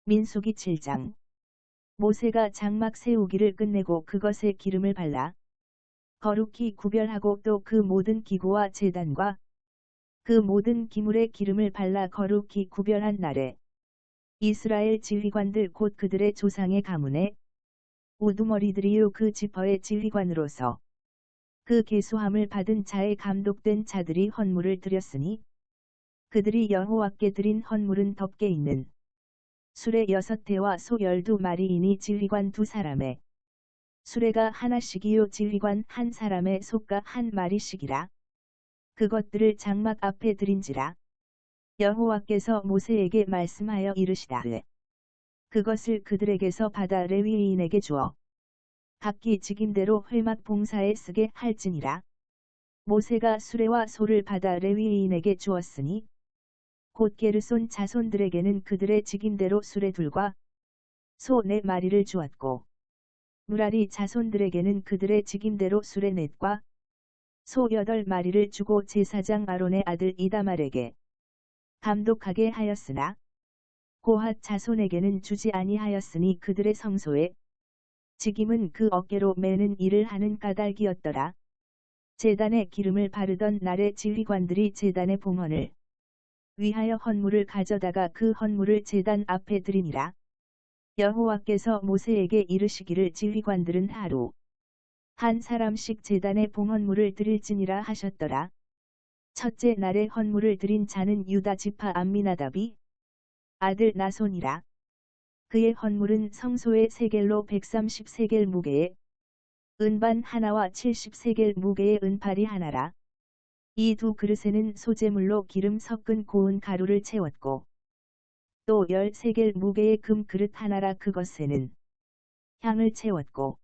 민수기 7장. 모세가 장막 세우기를 끝내고 그것에 기름을 발라 거룩히 구별하고 또 그 모든 기구와 제단과 그 모든 기물에 기름을 발라 거룩히 구별한 날에 이스라엘 지휘관들 곧 그들의 조상의 가문에 우두머리들이요 그 지파의 지휘관으로서 그 계수함을 받은 자의 감독된 자들이 헌물을 드렸으니 그들이 여호와께 드린 헌물은 덮개 있는 수레 6대와 소 12마리이니 지휘관 2사람에 수레가 하나씩이요 지휘관 한 사람의 소가 한 마리씩이라. 그것들을 장막 앞에 드린지라. 여호와께서 모세에게 말씀하여 이르시다르. 그것을 그들에게서 받아 레위인에게 주어 각기 직임대로 회막 봉사에 쓰게 할지니라. 모세가 수레와 소를 받아 레위인에게 주었으니 곧 게르손 자손들에게는 그들의 직임대로 수레둘과 소 4마리를 주었고 무라리 자손들에게는 그들의 직임대로 수레 4과 소 8마리를 주고 제사장 아론의 아들 이다말에게 감독하게 하였으나 고핫 자손에게는 주지 아니하였으니 그들의 성소에 직임은 그 어깨로 매는 일을 하는 까닭이었더라. 제단에 기름을 바르던 날에 지휘관들이 제단의 봉헌을 위하여 헌물을 가져다가 그 헌물을 제단 앞에 드리니라. 여호와께서 모세에게 이르시기를 지휘관들은 하루 한 사람씩 제단의 봉헌물을 드릴지니라 하셨더라. 첫째 날에 헌물을 드린 자는 유다 지파 암미나답이 아들 나손이라. 그의 헌물은 성소의 세겔로 130세겔 무게에 은반 하나와 70세겔 무게의 은팔이 하나라. 이 2그릇에는 소재물로 기름 섞은 고운 가루를 채웠고 또 10세겔 무게의 금 그릇 하나라. 그것에는 향을 채웠고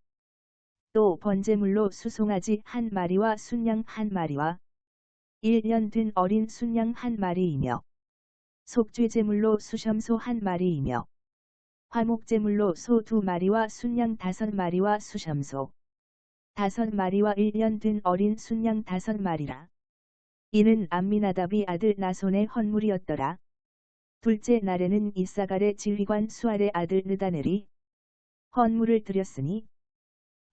또 번제물로 수송아지 1마리와 순양 1마리와 1년 된 어린 순양 1마리이며 속죄제물로 수염소 1마리이며 화목제물로 소 2마리와 순양 5마리와 수염소 5마리와 1년 된 어린 순양 5마리라. 이는 암미나답이 아들 나손의 헌물이었더라. 둘째 날에는 이사갈의 지휘관 수알의 아들 느다넬이 헌물을 드렸으니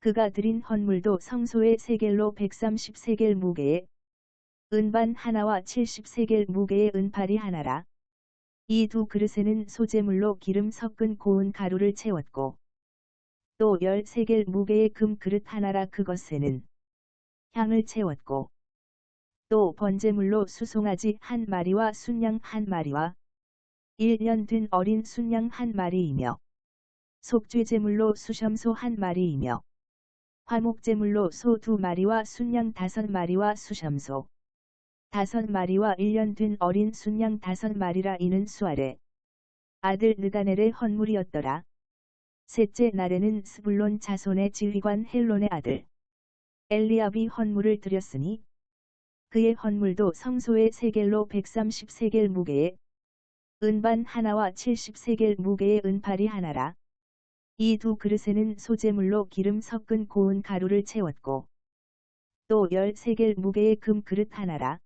그가 드린 헌물도 성소의 세겔로 130세겔 무게에 은반 하나와 70세겔 무게의 은팔이 하나라. 이 2그릇에는 소재물로 기름 섞은 고운 가루를 채웠고 또 10세겔 무게의 금 그릇 하나라. 그것에는 향을 채웠고 또 번제물로 수송아지 1마리와 순양 1마리와 1년 된 어린 순양 1마리이며 속죄제물로 수염소 1마리이며 화목제물로 소 2마리와 순양 5마리와 수염소 5마리와 1년 된 어린 순양 5마리라. 이는 수알의 아들 느다넬의 헌물이었더라. 셋째 날에는 스불론 자손의 지휘관 헬론의 아들 엘리압이 헌물을 드렸으니 그의 헌물도 성소의 세겔로 130세겔 무게에 은반 하나와 70세겔 무게의 은팔이 하나라. 이 2그릇에는 소재물로 기름 섞은 고운 가루를 채웠고 또 10세겔 무게의 금 그릇 하나라.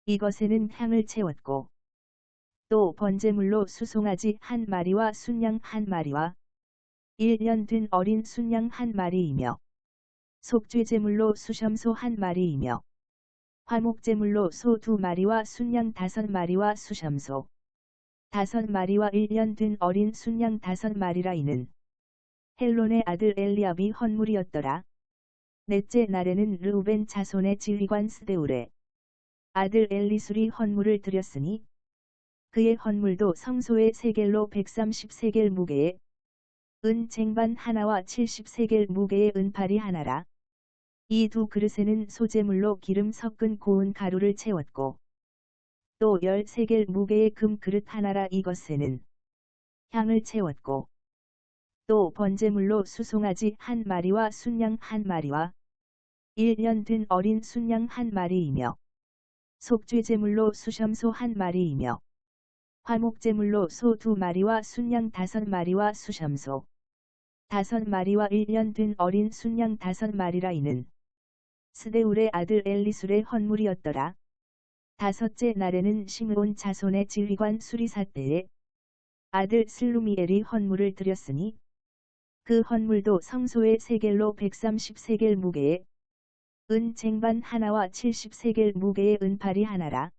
이것에는 향을 채웠고 또 번제물로 수송아지 1마리와 순양 1마리와 1년 된 어린 순양 1마리이며 속죄제물로 수염소 1마리이며 화목제물로 소 2마리와 순양 5마리와 수염소 5마리와 1년 된 어린 순양 5마리라. 이는 헬론의 아들 엘리압이 헌물이었더라. 넷째 날에는 르우벤 자손의 지휘관 스데울의 아들 엘리술이 헌물을 드렸으니 그의 헌물도 성소의 세겔로 130세겔 무게에 은 쟁반 하나와 70세겔 무게의 은팔이 하나라. 이 2그릇에는 소재물로 기름 섞은 고운 가루를 채웠고 또 10세겔 무게의 금 그릇 하나라. 이것에는 향을 채웠고 또 번제물로 수송아지 1마리와 순양 1마리와 1년 된 어린 순양 1마리이며 속죄제물로 수염소 1마리이며 화목제물로 소 2마리와 순양 5마리와 수염소 5마리와 1년 된 어린 순양 5마리라. 이는 스데울의 아들 엘리술의 헌물이었더라. 다섯째 날에는 시므온 자손의 지휘관 수리사때에 아들 슬루미엘이 헌물을 드렸으니 그 헌물도 성소의 세겔로 130세겔 무게에 은 쟁반 하나와 70세겔 무게의 은파리 하나라.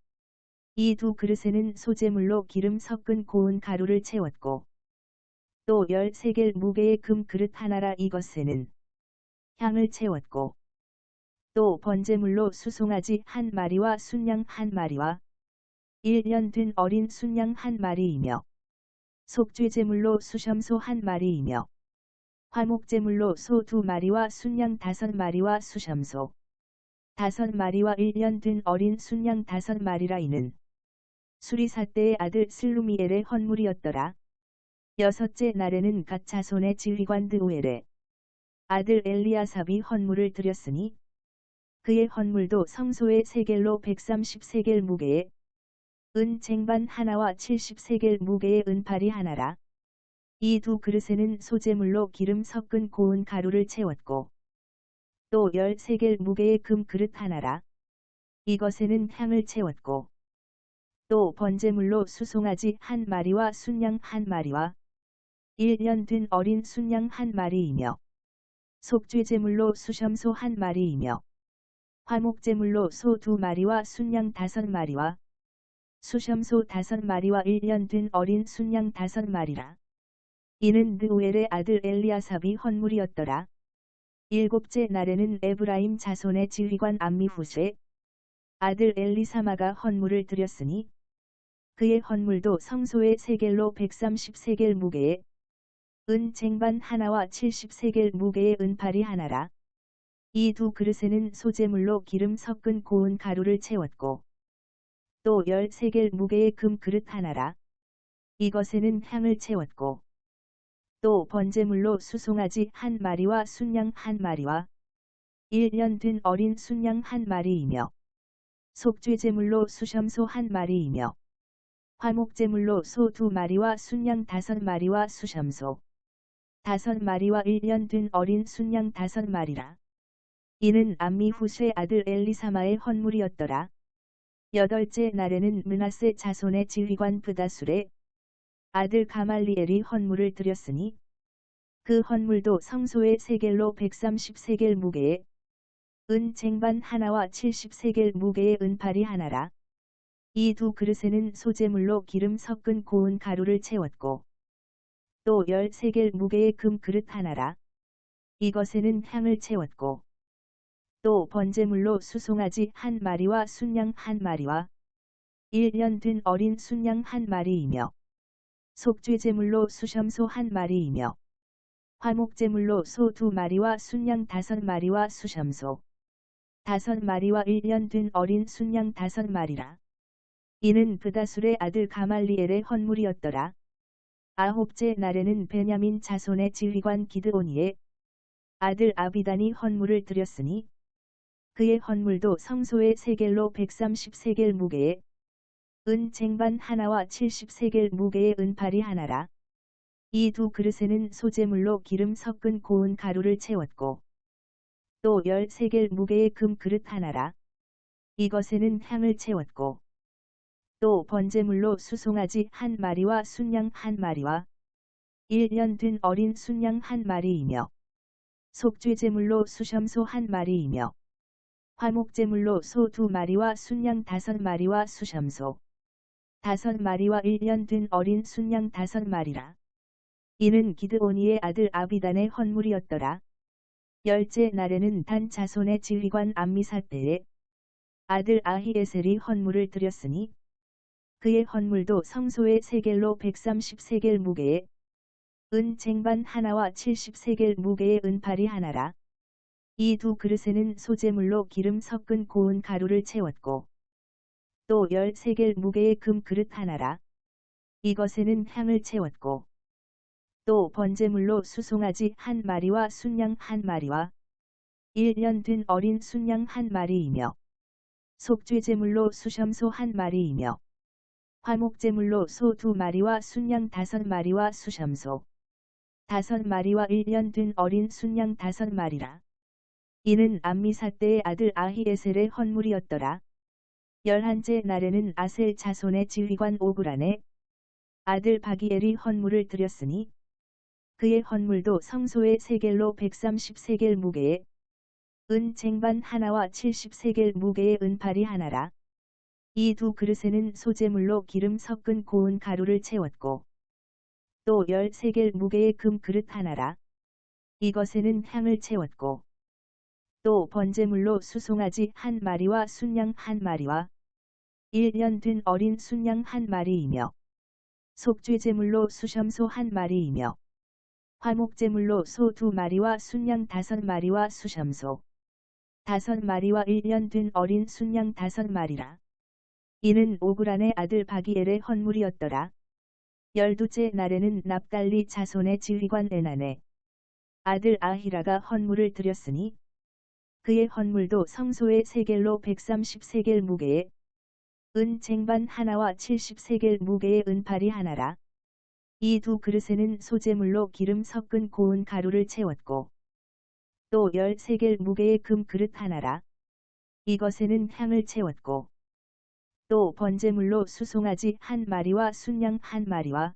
이 두 그릇에는 소재물로 기름 섞은 고운 가루를 채웠고 또 10세겔 무게의 금 그릇 하나라. 이것에는 향을 채웠고 또 번제물로 수송아지 한 마리와 순양 한 마리와 1년 된 어린 순양 한 마리이며 속죄제물로 수염소 한 마리이며 화목제물로 소 2마리와 순양 5마리와 수염소 5마리와 1년 된 어린 순양 5마리라. 이는 수리사때의 아들 슬루미엘의 헌물이었더라. 여섯째 날에는 갓 자손의 지휘관 드우엘의 아들 엘리아삽이 헌물을 드렸으니 그의 헌물도 성소의 세겔로 130세겔 무게에 은 쟁반 하나와 70세겔 무게의 은파리 하나라. 이 두 그릇에는 소재물로 기름 섞은 고운 가루를 채웠고 또 10세겔 무게의 금 그릇 하나라. 이것에는 향을 채웠고 또 번제물로 수송아지 한 마리와 순양 한 마리와 1년 된 어린 순양 한 마리이며 속죄제물로 수염소 한 마리이며 화목제물로 소 2마리와 순양 5마리와 수염소 5마리와 1년 된 어린 순양 5마리라. 이는 드우엘의 아들 엘리아삽이 헌물이었더라. 일곱째 날에는 에브라임 자손의 지휘관 암미후스의 아들 엘리사마가 헌물을 드렸으니 그의 헌물도 성소의 세겔로 130세겔 무게에 은 쟁반 하나와 70세겔 무게의 은파리 하나라. 이 두 그릇에는 소재물로 기름 섞은 고운 가루를 채웠고 또 10세겔 무게의 금 그릇 하나라. 이것에는 향을 채웠고 또 번제물로 수송아지 한 마리와 순양 한 마리와 1년 된 어린 순양 한 마리이며 속죄제물로 수염소 한 마리이며 화목제물로 소 2마리와 순양 5마리와 수염소 5마리와 1년 된 어린 순양 5마리라. 이는 암미후스의 아들 엘리사마의 헌물이었더라. 여덟째 날에는 므낫세 자손의 지휘관 브다술의 아들 가말리엘이 헌물을 드렸으니 그 헌물도 성소의 세겔로 130세겔 무게에 은 쟁반 하나와 70세겔 무게의 은파리 하나라. 이 두 그릇에는 소재물로 기름 섞은 고운 가루를 채웠고 또 10세겔 무게의 금 그릇 하나라. 이것에는 향을 채웠고 또 번제물로 수송아지 한 마리와 순양 한 마리와 1년 된 어린 순양 한 마리이며 속죄제물로 수염소 한 마리이며 화목제물로 소 2마리와 순양 5마리와 수염소 5마리와 1년 된 어린 순양 5마리라. 이는 브다술의 아들 가말리엘의 헌물이었더라. 아홉째 날에는 베냐민 자손의 지휘관 기드오니의 아들 아비단이 헌물을 드렸으니 그의 헌물도 성소의 세겔로 130세겔 무게에 은 쟁반 하나와 70세겔 무게의 은파리 하나라. 이 두 그릇에는 소재물로 기름 섞은 고운 가루를 채웠고 또 10세겔 무게의 금 그릇 하나라. 이것에는 향을 채웠고 또 번제물로 수송아지 한 마리와 순양 한 마리와 1년 된 어린 순양 한 마리이며 속죄제물로 수염소 한 마리이며 화목제물로 소 2마리와 순양 5마리와 수염소 5마리와 1년 된 어린 순양 5마리라. 이는 기드오니의 아들 아비단의 헌물이었더라. 열째 날에는 단 자손의 지휘관 암미사떼의 아들 아히에셀이 헌물을 드렸으니 그의 헌물도 성소의 세겔로 130세겔 무게에 은 쟁반 하나와 70세겔 무게의 은파리 하나라. 이 두 그릇에는 소재물로 기름 섞은 고운 가루를 채웠고 또 10세겔 무게의 금 그릇 하나라. 이것에는 향을 채웠고 또 번제물로 수송아지 한 마리와 순양 한 마리와 1년 된 어린 순양 한 마리이며 속죄제물로 수염소 한 마리이며 화목제물로 소 2마리와 순양 5마리와 수염소 5마리와 1년 된 어린 순양 5마리라. 이는 암미사떼의 아들 아히에셀의 헌물이었더라. 열한째 날에는 아셀 자손의 지휘관 오브란의 아들 바기엘이 헌물을 드렸으니 그의 헌물도 성소의 세겔로 130세겔 무게에 은 쟁반 하나와 70세겔 무게의 은파리 하나라. 이 두 그릇에는 소재물로 기름 섞은 고운 가루를 채웠고 또 10세겔 무게의 금 그릇 하나라. 이것에는 향을 채웠고 또 번제물로 수송아지 한 마리와 순양 한 마리와 1년 된 어린 순양 한 마리이며 속죄제물로 수염소 한 마리이며 화목제물로 소 2마리와 순양 5마리와 수염소 5마리와 1년 된 어린 순양 5마리라. 이는 오그란의 아들 바기엘의 헌물이었더라. 12째 날에는 납달리 자손의 지휘관 에난의 아들 아히라가 헌물을 드렸으니 그의 헌물도 성소의 세겔로 130세겔 무게에 은 쟁반 하나와 70세겔 무게의 은파리 하나라. 이 두 그릇에는 소재물로 기름 섞은 고운 가루를 채웠고 또 10세겔 무게의 금 그릇 하나라. 이것에는 향을 채웠고 또 번제물로 수송아지 한 마리와 순양 한 마리와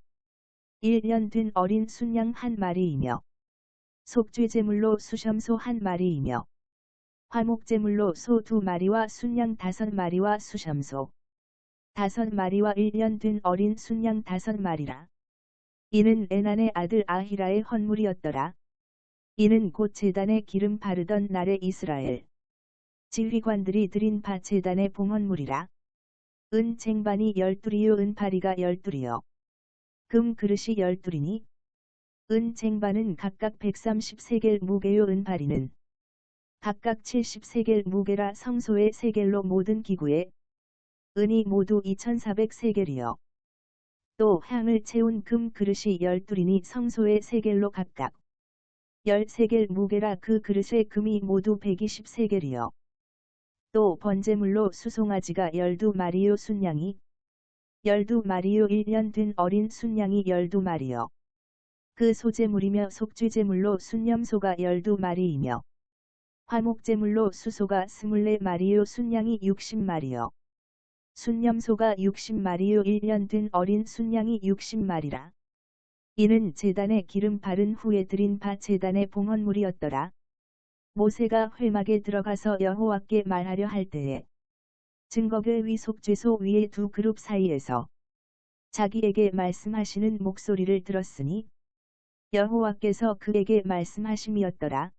1년 된 어린 순양 한 마리이며 속죄제물로 수염소 한 마리이며 화목제물로 소 2마리와 순양 5마리와 수염소 5마리와 1년 된 어린 순양 5마리라. 이는 에난의 아들 아히라의 헌물이었더라. 이는 곧 제단에 기름 바르던 날에 이스라엘 지휘관들이 드린 바 제단의 봉헌물이라. 은 쟁반이 12이요 은파리가 12이요 금 그릇이 12이니 은 쟁반은 각각 130세겔 무게요 은파리는 각각 70세겔 무게라. 성소의 세겔로 모든 기구에 은이 모두 2400세겔이요 또 향을 채운 금 그릇이 12이니 성소의 세겔로 각각 10세겔 무게라. 그 그릇의 금이 모두 120세겔이요 또 번제물로 수송아지가 12마리요 순양이 12마리요 1년 된 어린 순양이 12마리요 그 소제물이며 속죄제물로 순염소가 12마리이며 화목제물로 수소가 24마리요 순양이 60마리요 순염소가 60마리요 1년 된 어린 순양이 60마리라. 이는 제단에 기름 바른 후에 드린 바 제단의 봉헌물이었더라. 모세가 회막에 들어가서 여호와께 말하려 할 때에 증거궤 위 속죄소 위의 두 그룹 사이에서 자기에게 말씀하시는 목소리를 들었으니 여호와께서 그에게 말씀하심이었더라.